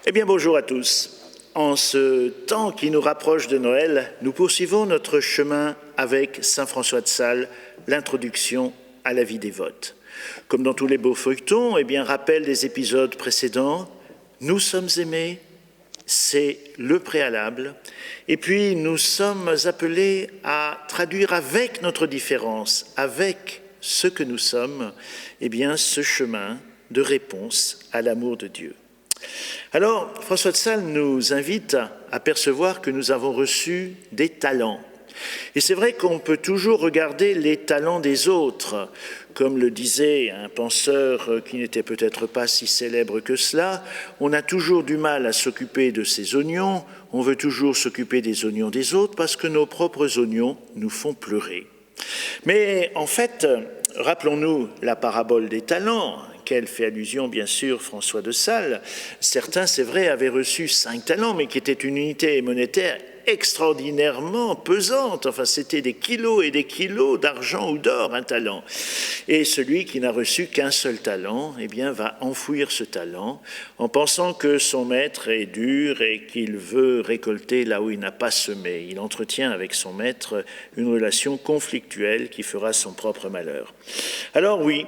Eh bien, bonjour à tous. En ce temps qui nous rapproche de Noël, nous poursuivons notre chemin avec saint François de Sales, l'introduction à la vie dévote. Comme dans tous les beaux feuilletons, rappel des épisodes précédents, nous sommes aimés, c'est le préalable, et puis nous sommes appelés à traduire avec notre différence, avec ce que nous sommes, ce chemin de réponse à l'amour de Dieu. Alors, François de Sales nous invite à percevoir que nous avons reçu des talents. Et c'est vrai qu'on peut toujours regarder les talents des autres. Comme le disait un penseur qui n'était peut-être pas si célèbre que cela, on a toujours du mal à s'occuper de ses oignons, on veut toujours s'occuper des oignons des autres parce que nos propres oignons nous font pleurer. Mais en fait, rappelons-nous la parabole des talents, auquel fait allusion bien sûr François de Sales. Certains, c'est vrai, avaient reçu 5 talents, mais qui étaient une unité monétaire extraordinairement pesante. Enfin, c'était des kilos et des kilos d'argent ou d'or, un talent. Et celui qui n'a reçu qu'un seul talent, va enfouir ce talent en pensant que son maître est dur et qu'il veut récolter là où il n'a pas semé. Il entretient avec son maître une relation conflictuelle qui fera son propre malheur. Alors oui,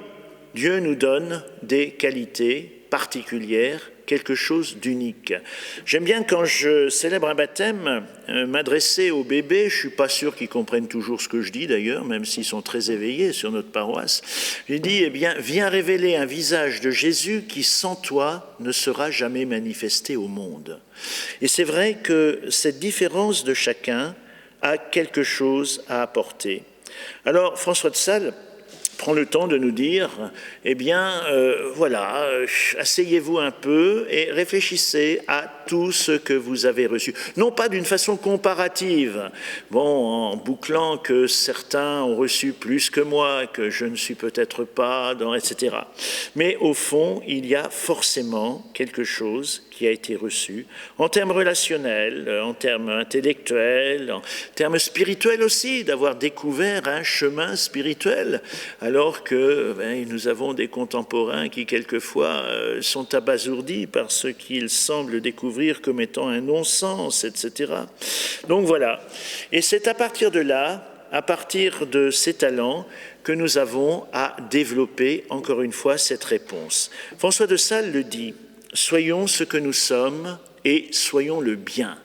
Dieu nous donne des qualités particulières, quelque chose d'unique. J'aime bien quand je célèbre un baptême, m'adresser aux bébés, je ne suis pas sûr qu'ils comprennent toujours ce que je dis d'ailleurs, même s'ils sont très éveillés sur notre paroisse. Je dis, viens révéler un visage de Jésus qui sans toi ne sera jamais manifesté au monde. Et c'est vrai que cette différence de chacun a quelque chose à apporter. Alors François de Sales prend le temps de nous dire, asseyez-vous un peu et réfléchissez à tout ce que vous avez reçu. Non pas d'une façon comparative, en bouclant que certains ont reçu plus que moi, que je ne suis peut-être pas, etc. Mais au fond, il y a forcément quelque chose qui a été reçu, en termes relationnels, en termes intellectuels, en termes spirituels aussi, d'avoir découvert un chemin spirituel, alors que nous avons des contemporains qui quelquefois sont abasourdis par ce qu'ils semblent découvrir comme étant un non-sens, etc. Donc voilà, et c'est à partir de là, à partir de ces talents, que nous avons à développer, encore une fois, cette réponse. François de Sales le dit, « Soyons ce que nous sommes et soyons le bien,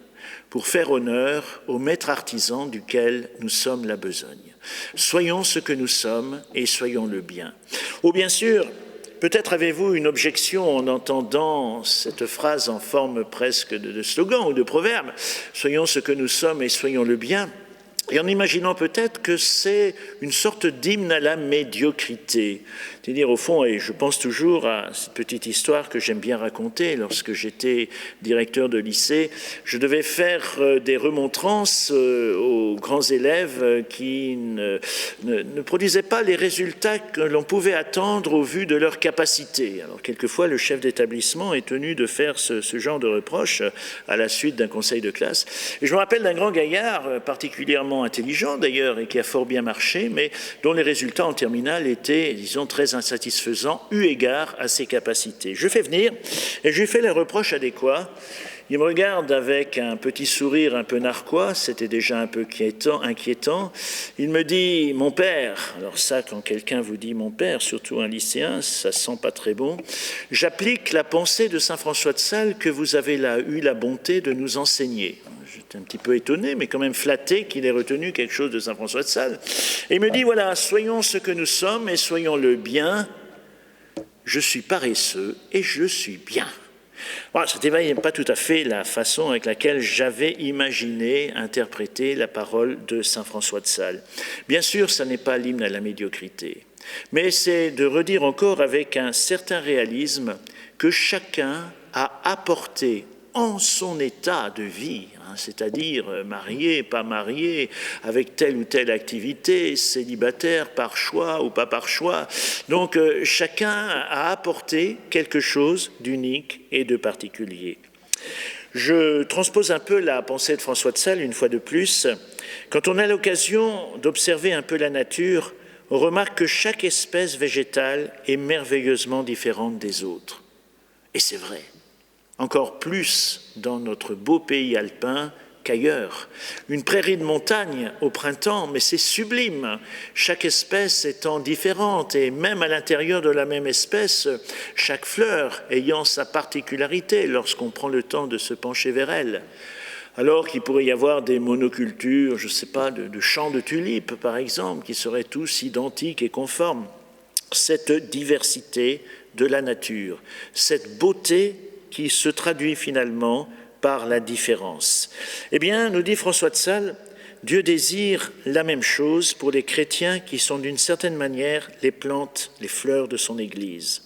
pour faire honneur au maître artisan duquel nous sommes la besogne. Soyons ce que nous sommes et soyons le bien. » Oh, bien sûr, peut-être avez-vous une objection en entendant cette phrase en forme presque de slogan ou de proverbe. Soyons ce que nous sommes et soyons le bien. Et en imaginant peut-être que c'est une sorte d'hymne à la médiocrité. C'est-à-dire, au fond, et je pense toujours à cette petite histoire que j'aime bien raconter, lorsque j'étais directeur de lycée, je devais faire des remontrances aux grands élèves qui ne produisaient pas les résultats que l'on pouvait attendre au vu de leur capacité. Alors, quelquefois, le chef d'établissement est tenu de faire ce genre de reproche à la suite d'un conseil de classe. Et je me rappelle d'un grand gaillard, particulièrement intelligent d'ailleurs, et qui a fort bien marché, mais dont les résultats en terminale étaient, disons, très insatisfaisants, eu égard à ses capacités. Je fais venir, et je lui fais les reproches adéquats. Il me regarde avec un petit sourire un peu narquois, c'était déjà un peu inquiétant. Il me dit « Mon père », alors ça, quand quelqu'un vous dit « mon père », surtout un lycéen, ça sent pas très bon, « j'applique la pensée de saint François de Sales que vous avez eu la bonté de nous enseigner ». J'étais un petit peu étonné, mais quand même flatté qu'il ait retenu quelque chose de saint François de Sales. Et il me dit « Voilà, soyons ce que nous sommes et soyons le bien. Je suis paresseux et je suis bien. » Voilà, ce n'était pas tout à fait la façon avec laquelle j'avais imaginé interpréter la parole de saint François de Sales. Bien sûr, ça n'est pas l'hymne à la médiocrité, mais c'est de redire encore avec un certain réalisme que chacun a apporté en son état de vie, c'est-à-dire marié, pas marié, avec telle ou telle activité, célibataire par choix ou pas par choix. Donc chacun a apporté quelque chose d'unique et de particulier. Je transpose un peu la pensée de François de Sales une fois de plus. Quand on a l'occasion d'observer un peu la nature, on remarque que chaque espèce végétale est merveilleusement différente des autres. Et c'est vrai. encore plus dans notre beau pays alpin qu'ailleurs. Une prairie de montagne au printemps, mais c'est sublime, chaque espèce étant différente et même à l'intérieur de la même espèce, chaque fleur ayant sa particularité lorsqu'on prend le temps de se pencher vers elle. Alors qu'il pourrait y avoir des monocultures, je ne sais pas, de champs de tulipes par exemple, qui seraient tous identiques et conformes. Cette diversité de la nature, cette beauté qui se traduit finalement par la différence. Eh bien, nous dit François de Sales, Dieu désire la même chose pour les chrétiens qui sont d'une certaine manière les plantes, les fleurs de son Église.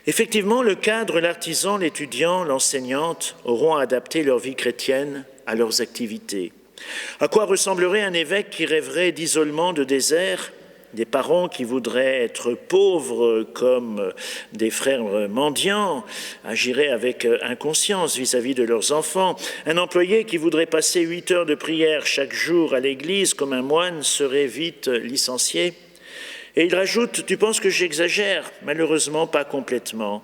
Effectivement, le cadre, l'artisan, l'étudiant, l'enseignante auront à adapter leur vie chrétienne à leurs activités. À quoi ressemblerait un évêque qui rêverait d'isolement, de désert ? Des parents qui voudraient être pauvres comme des frères mendiants agiraient avec inconscience vis-à-vis de leurs enfants. Un employé qui voudrait passer 8 heures de prière chaque jour à l'église comme un moine serait vite licencié. Et il rajoute, tu penses que j'exagère? Malheureusement, pas complètement.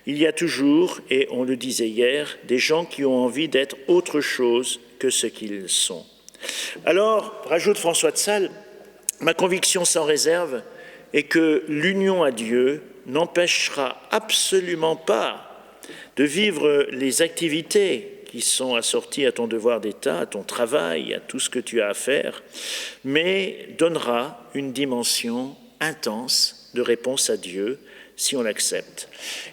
Il y a toujours, et on le disait hier, des gens qui ont envie d'être autre chose que ce qu'ils sont. Alors, rajoute François de Sales, ma conviction sans réserve est que l'union à Dieu n'empêchera absolument pas de vivre les activités qui sont assorties à ton devoir d'État, à ton travail, à tout ce que tu as à faire, mais donnera une dimension intense de réponse à Dieu si on l'accepte.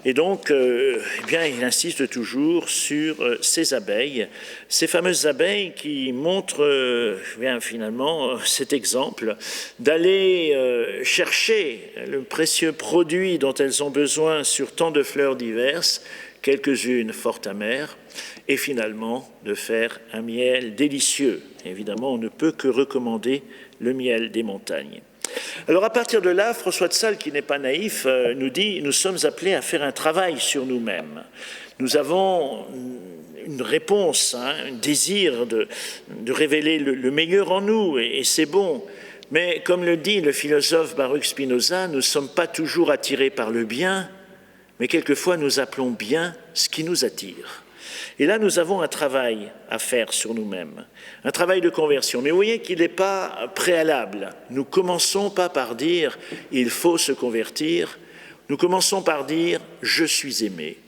Et donc, il insiste toujours sur ces abeilles, ces fameuses abeilles qui montrent finalement cet exemple d'aller chercher le précieux produit dont elles ont besoin sur tant de fleurs diverses, quelques-unes fort amères, et finalement de faire un miel délicieux. Évidemment, on ne peut que recommander le miel des montagnes. Alors à partir de là, François de Sales, qui n'est pas naïf, nous dit « Nous sommes appelés à faire un travail sur nous-mêmes. Nous avons une réponse, un désir de révéler le meilleur en nous, et c'est bon. Mais comme le dit le philosophe Baruch Spinoza, nous ne sommes pas toujours attirés par le bien, mais quelquefois nous appelons bien ce qui nous attire. » Et là, nous avons un travail à faire sur nous-mêmes, un travail de conversion. Mais vous voyez qu'il n'est pas préalable. Nous ne commençons pas par dire « il faut se convertir », nous commençons par dire « je suis aimé ».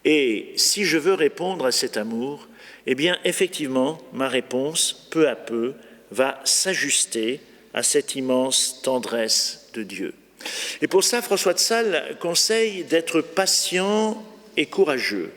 Et si je veux répondre à cet amour, eh bien, effectivement, ma réponse, peu à peu, va s'ajuster à cette immense tendresse de Dieu. Et pour ça, François de Sales conseille d'être patient et courageux.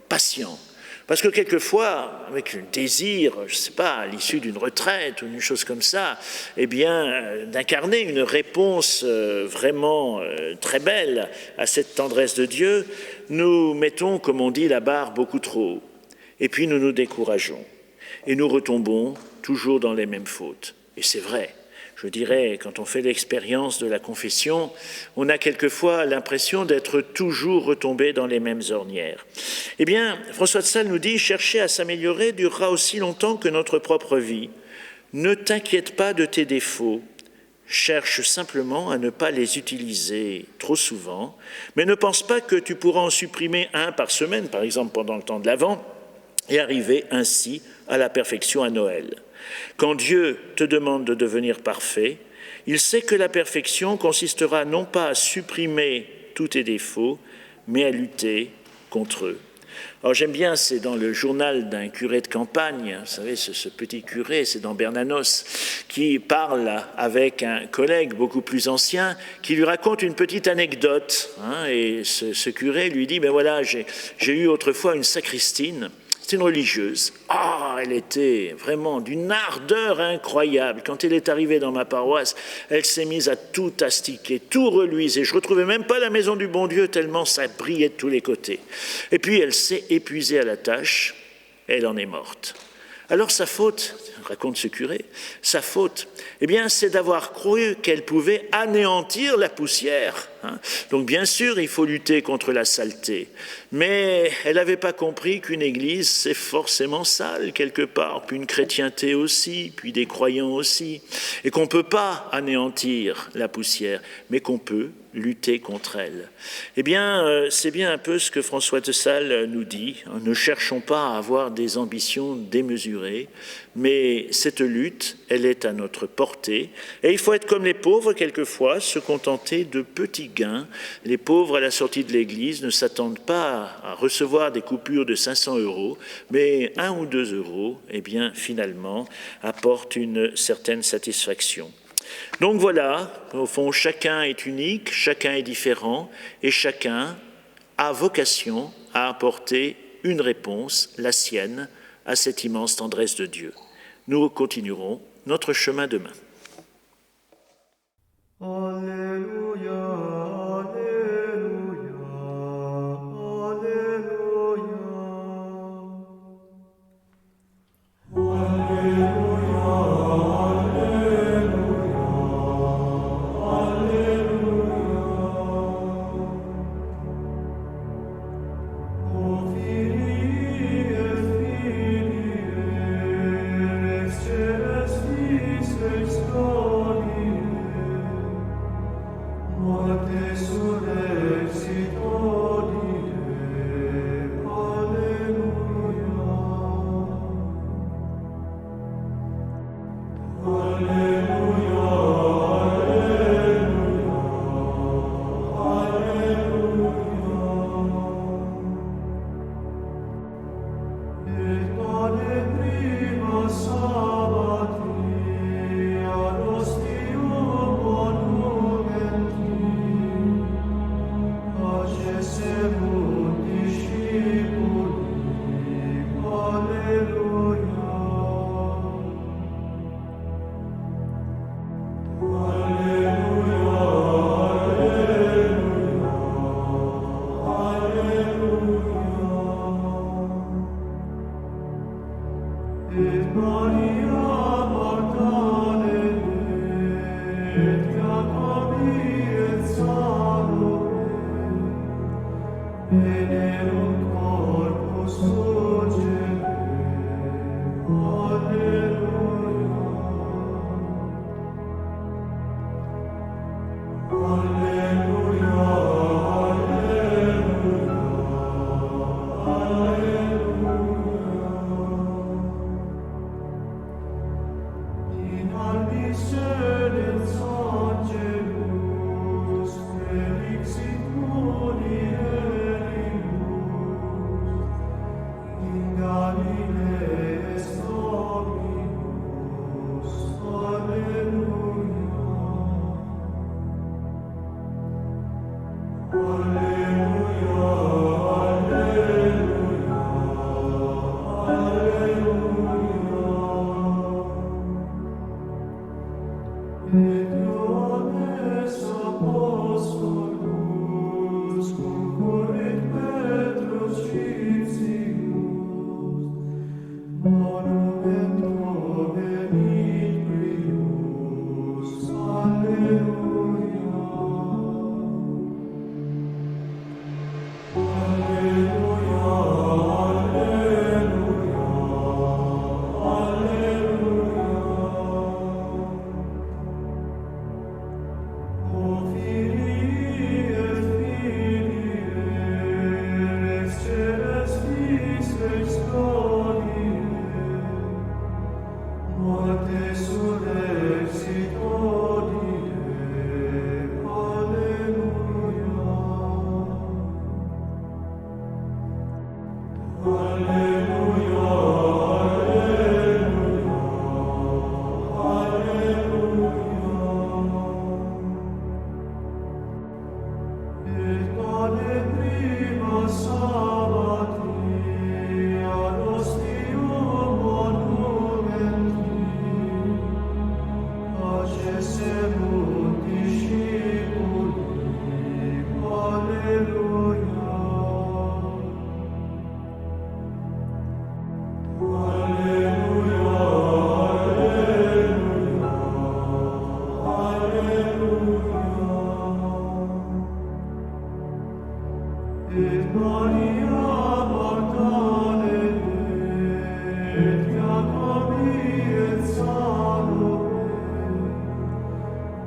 Patient. Parce que quelquefois, avec un désir, je ne sais pas, à l'issue d'une retraite ou une chose comme ça, eh bien, d'incarner une réponse vraiment très belle à cette tendresse de Dieu, nous mettons, comme on dit, la barre beaucoup trop haut. Et puis nous nous décourageons. Et nous retombons toujours dans les mêmes fautes. Et c'est vrai. Je dirais, quand on fait l'expérience de la confession, on a quelquefois l'impression d'être toujours retombé dans les mêmes ornières. Eh bien, François de Sales nous dit « Chercher à s'améliorer durera aussi longtemps que notre propre vie. Ne t'inquiète pas de tes défauts. Cherche simplement à ne pas les utiliser trop souvent, mais ne pense pas que tu pourras en supprimer un par semaine, par exemple pendant le temps de l'Avent, et arriver ainsi à la perfection à Noël. Quand Dieu te demande de devenir parfait, il sait que la perfection consistera non pas à supprimer tous tes défauts, mais à lutter contre eux. » Alors j'aime bien, c'est dans le journal d'un curé de campagne, vous savez, ce petit curé, c'est dans Bernanos, qui parle avec un collègue beaucoup plus ancien, qui lui raconte une petite anecdote, et ce curé lui dit « Ben voilà, j'ai eu autrefois une sacristine. C'est une religieuse. Elle était vraiment d'une ardeur incroyable. Quand elle est arrivée dans ma paroisse, elle s'est mise à tout astiquer, tout reluiser. Je ne retrouvais même pas la maison du bon Dieu tellement ça brillait de tous les côtés. Et puis elle s'est épuisée à la tâche, elle en est morte. Alors sa faute, raconte ce curé, sa faute, eh bien c'est d'avoir cru qu'elle pouvait anéantir la poussière. Donc bien sûr, il faut lutter contre la saleté, mais elle n'avait pas compris qu'une église, c'est forcément sale quelque part, puis une chrétienté aussi, puis des croyants aussi, et qu'on ne peut pas anéantir la poussière, mais qu'on peut lutter contre elles. Eh bien, c'est bien un peu ce que François de Sales nous dit. Ne cherchons pas à avoir des ambitions démesurées, mais cette lutte, elle est à notre portée. Et il faut être comme les pauvres, quelquefois, se contenter de petits gains. Les pauvres, à la sortie de l'église, ne s'attendent pas à recevoir des coupures de 500 €, mais 1 ou 2 €, eh bien, finalement, apportent une certaine satisfaction. Donc voilà, au fond, chacun est unique, chacun est différent, et chacun a vocation à apporter une réponse, la sienne, à cette immense tendresse de Dieu. Nous continuerons notre chemin demain. Alléluia.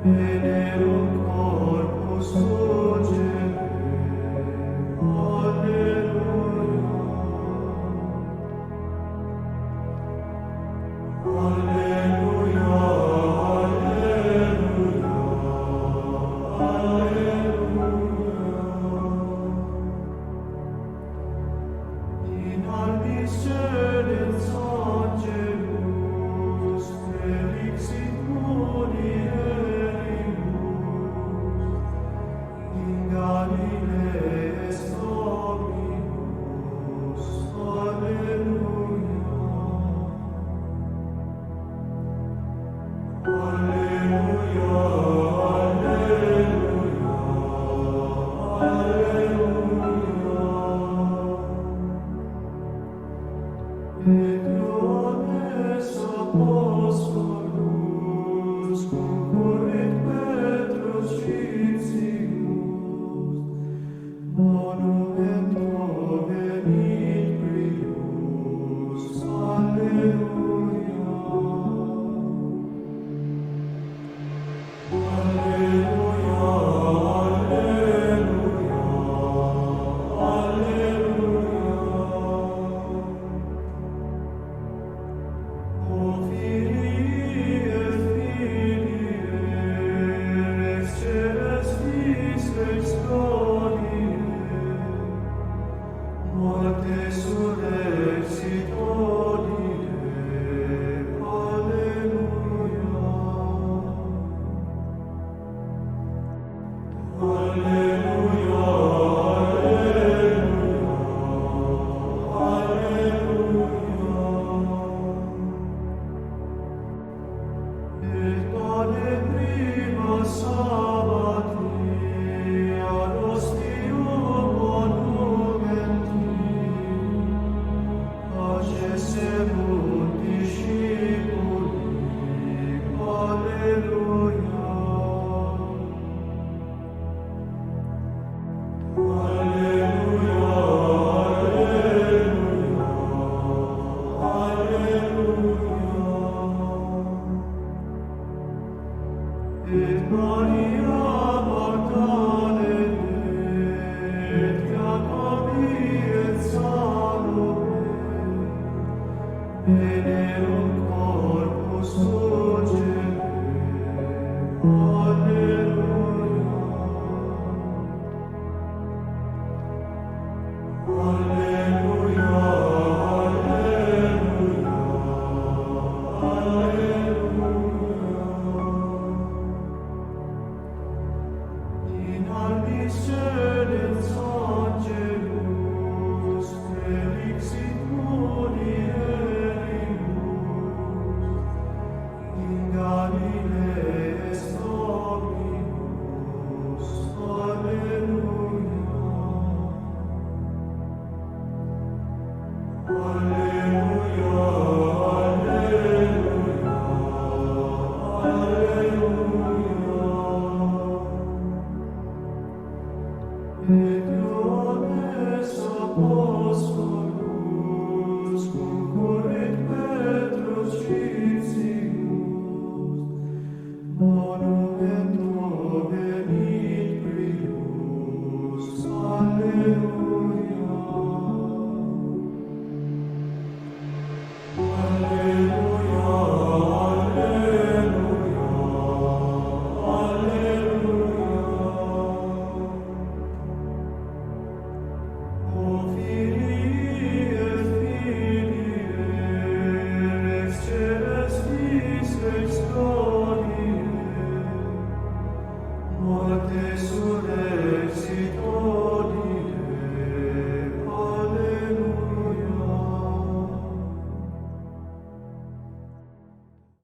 Venerum corpus Et Dieu ne s'apporte